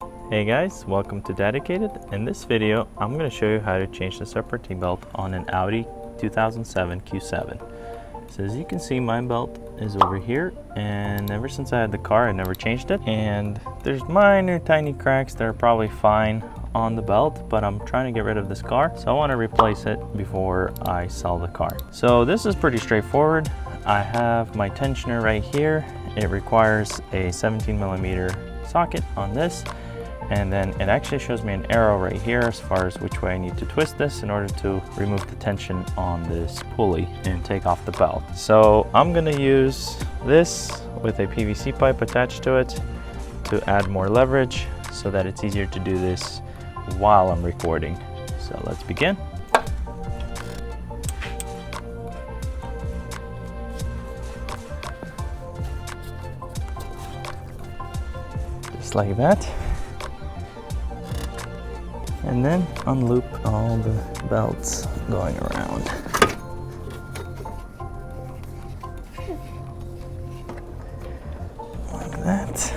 Hey guys, welcome to Dedicated. In this video, I'm going to show you how to change the Serpentine belt on an Audi 2007 Q7. So as you can see, my belt is over here, and ever since I had the car, I never changed it. And there's minor tiny cracks that are probably fine on the belt, but I'm trying to get rid of this car, so I want to replace it before I sell the car. So this is pretty straightforward. I have my tensioner right here. It requires a 17mm socket on this, and then it actually shows me an arrow right here as far as which way I need to twist this in order to remove the tension on this pulley and take off the belt. So I'm going to use this with a PVC pipe attached to it to add more leverage so that it's easier to do this while I'm recording. So let's begin. Just like that. And then unloop all the belts going around. Like that.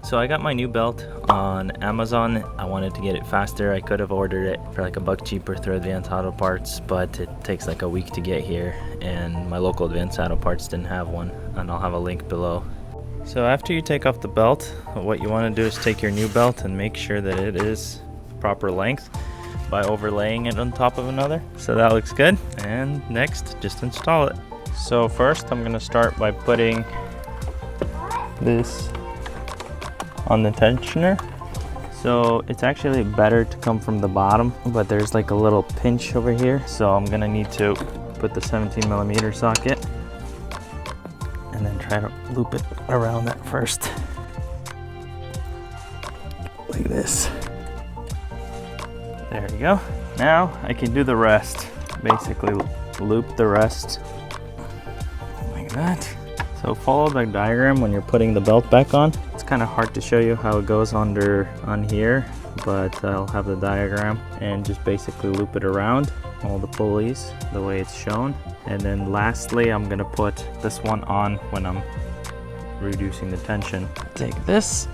So I got my new belt on Amazon. I wanted to get it faster. I could have ordered it for like $1 cheaper through Advanced Auto Parts, but it takes like a week to get here, and my local Advanced Auto Parts didn't have one, and I'll have a link below. So after you take off the belt, what you want to do is take your new belt and make sure that it is proper length by overlaying it on top of another. So that looks good. And next, just install it. So first I'm going to start by putting this on the tensioner. So it's actually better to come from the bottom, but there's like a little pinch over here, so I'm gonna need to put the 17mm socket and then try to loop it around that first, like this. There you go. Now I can do the rest. Basically loop the rest like that. So follow the diagram when you're putting the belt back on. It's kind of hard to show you how it goes on here, but I'll have the diagram and just basically loop it around all the pulleys the way it's shown. And then lastly, I'm gonna put this one on when I'm reducing the tension. Take this.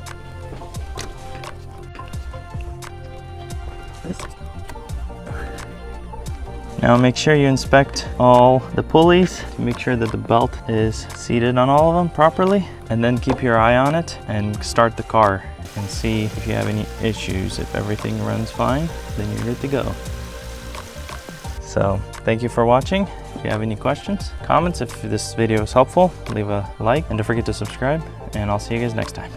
Now make sure you inspect all the pulleys to make sure that the belt is seated on all of them properly, and then keep your eye on it and start the car and see if you have any issues. If everything runs fine, then you're good to go. So thank you for watching. If you have any questions, comments, if this video is helpful, leave a like and don't forget to subscribe, and I'll see you guys next time.